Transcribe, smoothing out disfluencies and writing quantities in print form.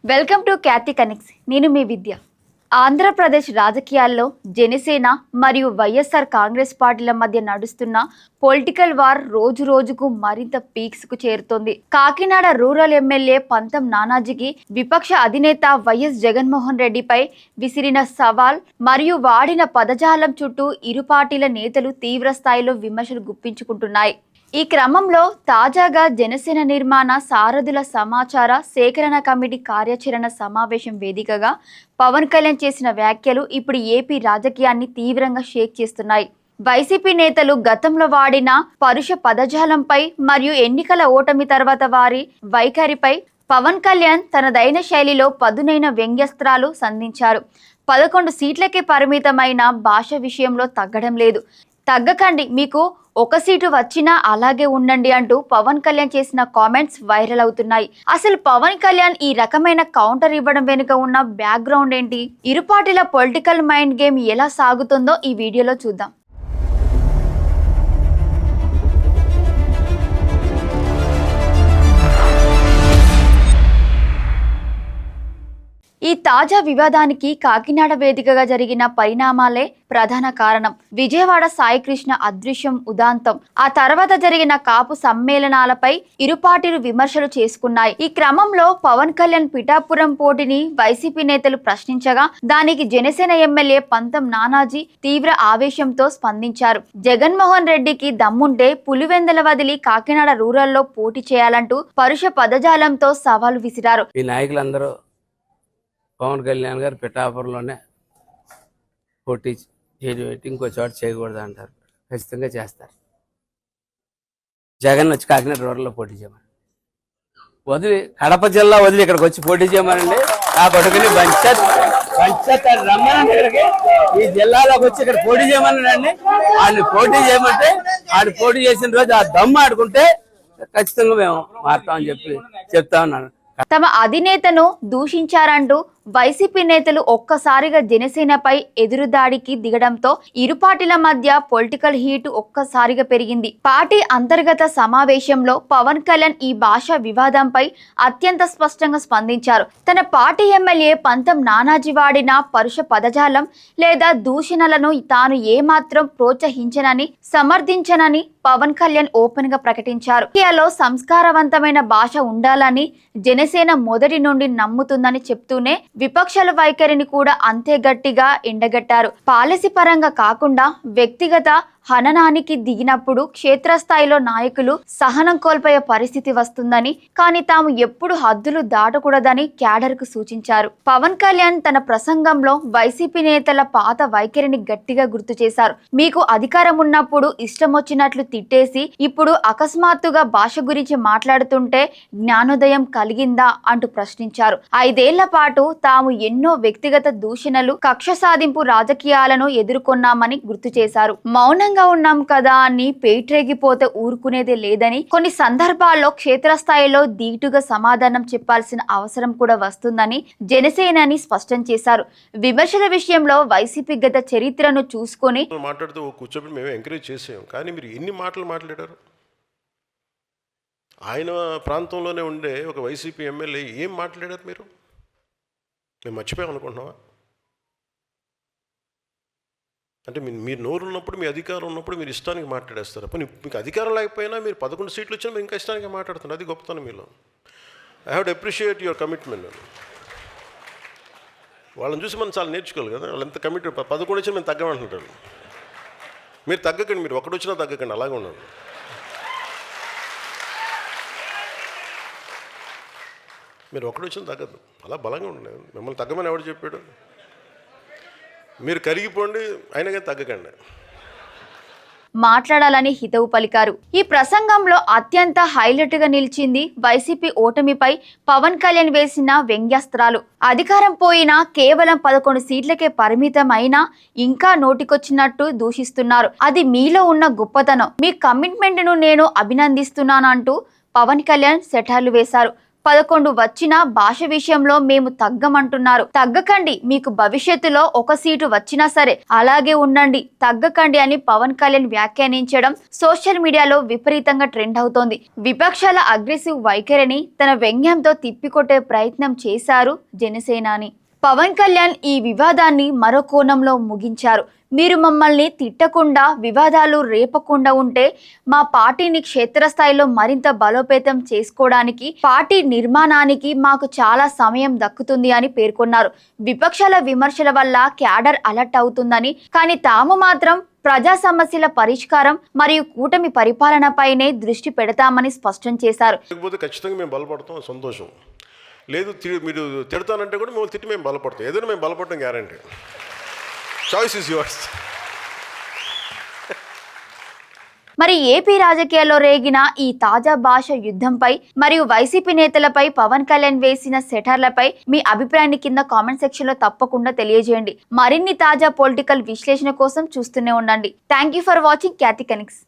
Welcome to Khyati connects. నేను మీ విద్య. ఆంధ్రప్రదేశ్ రాజకీయాల్లో జనసేన మరియు వైఎస్ఆర్ కాంగ్రెస్ పార్టీల మధ్య నడుస్తున్న పొలిటికల్ వార్ రోజు రోజుకు మరింత పీక్స్కు చేరుతోంది. కాకినాడ రూరల్ ఎమ్మెల్యే పంతం నానాజీకి విపక్ష అధినేత వైఎస్ జగన్మోహన్ రెడ్డిపై విసిరిన సవాల్ మరియు వాడిన పదజాలం చుట్టూ ఇరు పార్టీల నేతలు తీవ్ర స్థాయిలో విమర్శలు గుప్పించుకుంటున్నాయి. ఈ క్రమంలో తాజాగా జనసేన నిర్మాణ సారథుల సమాచార సేకరణ కమిటీ కార్యాచరణ సమావేశం వేదికగా పవన్ కళ్యాణ్ చేసిన వ్యాఖ్యలు ఇప్పుడు ఏపీ రాజకీయాన్ని తీవ్రంగా షేక్ చేస్తున్నాయి. వైసీపీ నేతలు గతంలో వాడిన పరుష పదజాలంపై మరియు ఎన్నికల ఓటమి తర్వాత వారి వైఖరిపై పవన్ కళ్యాణ్ తనదైన శైలిలో పదునైన వ్యంగ్యాస్త్రాలు సంధించారు. 11 సీట్లకే పరిమితమైన భాష విషయంలో తగ్గడం లేదు, తగ్గకండి, మీకు ఒక సీటు వచ్చినా అలాగే ఉండండి అంటూ పవన్ కళ్యాణ్ చేసిన కామెంట్స్ వైరల్ అవుతున్నాయి. అసలు పవన్ కళ్యాణ్ ఈ రకమైన కౌంటర్ ఇవ్వడం వెనుక ఉన్న బ్యాక్గ్రౌండ్ ఏంటి? ఇరు పార్టీల పొలిటికల్ మైండ్ గేమ్ ఎలా సాగుతుందో ఈ వీడియోలో చూద్దాం. ఈ తాజా వివాదానికి కాకినాడ వేదికగా జరిగిన పరిణామాలే ప్రధాన కారణం. విజయవాడ సాయికృష్ణ అదృశ్యం ఉదాంతం, ఆ తర్వాత జరిగిన కాపు సమ్మేళనాలపై ఇరు పార్టీలు విమర్శలు చేసుకున్నాయి. ఈ క్రమంలో పవన్ కళ్యాణ్ పిఠాపురం పోటీని వైసీపీ నేతలు ప్రశ్నించగా దానికి జనసేన ఎమ్మెల్యే పంతం నానాజీ తీవ్ర ఆవేశంతో స్పందించారు. జగన్మోహన్ రెడ్డికి దమ్ముంటే పులివెందల వదిలి కాకినాడ రూరల్లో పోటీ చేయాలంటూ పరుష పదజాలంతో సవాలు విసిరారు. ఈ నాయకులందరూ పవన్ కళ్యాణ్ గారు పిఠాపురంలోనే పోటీ చేయబెట్టి ఇంకో చోట చేయకూడదు అంటారు. ఖచ్చితంగా చేస్తారు. జగన్ వచ్చి కాకినాడ రూరల్లో పోటీ చేయమని వదిలి, కడప జిల్లా వదిలి ఇక్కడికి వచ్చి పోటీ చేయమనండి. ఆ కొడుకుని రమ్మనండి ఇక్కడికి, ఈ జిల్లాలోకి వచ్చి ఇక్కడ పోటీ చేయమనండి. ఆయన పోటీ చేయమంటే ఆడు పోటీ చేసిన రోజు ఆ దమ్ము ఆడుకుంటే ఖచ్చితంగా మేము మారుతామని చెప్తా ఉన్నాను. తమ అధినేతను దూషించారంటూ వైసీపీ నేతలు ఒక్కసారిగా జనసేనపై ఎదురుదాడికి దిగడంతో ఇరు పార్టీల మధ్య పొలిటికల్ హీట్ ఒక్కసారిగా పెరిగింది. పార్టీ అంతర్గత సమావేశంలో పవన్ కళ్యాణ్ ఈ భాషా వివాదంపై అత్యంత స్పష్టంగా స్పందించారు. తన పార్టీ ఎమ్మెల్యే పంతం నానాజీ వాడిన పరుష పదజాలం లేదా దూషణలను తాను ఏమాత్రం ప్రోత్సహించనని సమర్థించనని పవన్ కళ్యాణ్ ఓపెన్ గా ప్రకటించారు. ఇండియాలో సంస్కారవంతమైన భాష ఉండాలని జనసేన మొదటి నుండి నమ్ముతుందని చెప్తూనే విపక్షాల వైఖరిని కూడా అంతే గట్టిగా ఎండగట్టారు. పాలసీ పరంగా కాకుండా వ్యక్తిగత హననానికి దిగినప్పుడు క్షేత్రస్థాయిలో నాయకులు సహనం కోల్పోయే పరిస్థితి వస్తుందని, కానీ తాము ఎప్పుడు హద్దులు దాటకూడదని క్యాడర్ కు సూచించారు. పవన్ కళ్యాణ్ తన ప్రసంగంలో వైసీపీ నేతల పాత వైఖరిని గట్టిగా గుర్తు చేశారు. మీకు అధికారం ఉన్నప్పుడు ఇష్టం వచ్చినట్లు తిట్టేసి ఇప్పుడు అకస్మాత్తుగా భాష గురించి మాట్లాడుతుంటే జ్ఞానోదయం కలిగిందా అంటూ ప్రశ్నించారు. 5 ఏళ్ల పాటు తాము ఎన్నో వ్యక్తిగత దూషణలు, కక్ష సాధింపు రాజకీయాలను ఎదుర్కొన్నామని గుర్తు చేశారు. మౌనంగా ఉన్నాం కదా అని పేట్రేగిపోతే ఊరుకునేదే లేదని, కొన్ని సందర్భాల్లో క్షేత్రస్థాయిలో ధీటుగా సమాధానం చెప్పాల్సిన అవసరం కూడా వస్తుందని జనసేనని స్పష్టం చేశారు. విమర్శల విషయంలో వైసీపీ గత చరిత్రను చూసుకొని మాట్లాడుతూ కూర్చోబెట్టి మేము ఎంకరేజ్ చేసాం. కానీ మీరు ఎన్ని మాటలు మాట్లాడారు? ఆయన ప్రాంతంలోనే ఉండే ఒక వైసీపీ ఎమ్మెల్యే ఏం మాట్లాడారు? మేము మర్చిపోయాం అనుకుంటున్నావా? అంటే మీరు నోరు ఉన్నప్పుడు, మీ అధికారం ఉన్నప్పుడు మీరు ఇష్టానికి మాట్లాడేస్తారు. అప్పుడు మీకు అధికారం లేకపోయినా మీరు 11 సీట్లు వచ్చినా మీరు ఇంకా ఇష్టానికి మాట్లాడుతున్నారు. అది గొప్పతనం మీలో. I have to appreciate your commitment. వాళ్ళని చూసి మనం చాలా నేర్చుకోవాలి కదా. వాళ్ళు ఎంత కమిట్మెంట్. 11 వచ్చినా మేము తగ్గమంటుంటారు. మీరు తగ్గకండి, మీరు ఒకటి వచ్చినా తగ్గకండి, అలాగే ఉండండి. మీరు ఒకటి వచ్చినా తగ్గదు, అలా బలంగా ఉండండి. మిమ్మల్ని తగ్గమని ఎవడు చెప్పాడు? మీరు కరిగిపోండి, అయినా కానీ తగ్గకండి. మాట్లాడాలని హితవు పలికారు. ఈ ప్రసంగంలో అత్యంత హైలైట్ గా నిలిచింది వైసీపీ ఓటమిపై పవన్ కళ్యాణ్ వేసిన వ్యంగ్యాస్త్రాలు. అధికారం పోయినా కేవలం 11 సీట్లకే పరిమితం అయినా ఇంకా నోటికొచ్చినట్టు దూషిస్తున్నారు. అది మీలో ఉన్న గొప్పతనం, మీ కమిట్మెంట్ ను నేను అభినందిస్తున్నానంటూ పవన్ కళ్యాణ్ సెటార్లు వేశారు. 11 వచ్చినా భాష విషయంలో మేము తగ్గమంటున్నారు. తగ్గకండి, మీకు భవిష్యత్తులో ఒక సీటు వచ్చినా సరే అలాగే ఉండండి, తగ్గకండి అని పవన్ కళ్యాణ్ వ్యాఖ్యానించడం సోషల్ మీడియాలో విపరీతంగా ట్రెండ్ అవుతోంది. విపక్షాల అగ్రెసివ్ వైఖరిని తన వ్యంగ్యంతో తిప్పికొట్టే ప్రయత్నం చేశారు జనసేనాని. పవన్ కళ్యాణ్ ఈ వివాదాన్ని మరో కోణంలో ముగించారు. మీరు మమ్మల్ని తిట్టకుండా, వివాదాలు రేపకుండా ఉంటే మా పార్టీని క్షేత్రస్థాయిలో మరింత బలోపేతం చేసుకోవడానికి, పార్టీ నిర్మాణానికి మాకు చాలా సమయం దక్కుతుంది అని పేర్కొన్నారు. విపక్షాల విమర్శల వల్ల క్యాడర్ అలర్ట్ అవుతుందని, కానీ తాము మాత్రం ప్రజా సమస్యల పరిష్కారం మరియు కూటమి పరిపాలనపైనే దృష్టి పెడతామని స్పష్టం చేశారు. ఖచ్చితంగా మేము బలపడతాం, సంతోషం లేదు. మీరు తిడతానంటే కూడా మేము తిట్టి మేము బలపడతాం, ఏదైనా మేము బలపడటం గ్యారంటీ. Choice is yours. మరి ఏపీ రాజకీయాల్లో రేగిన ఈ తాజా భాష యుద్ధంపై మరియు వైసీపీ నేతలపై పవన్ కళ్యాణ్ వేసిన సెటర్లపై మీ అభిప్రాయాన్ని కింద కామెంట్ సెక్షన్ లో తప్పకుండా తెలియజేయండి. మరిన్ని తాజా పొలిటికల్ విశ్లేషణ కోసం చూస్తూనే ఉండండి. Thank you for watching Khyati connects.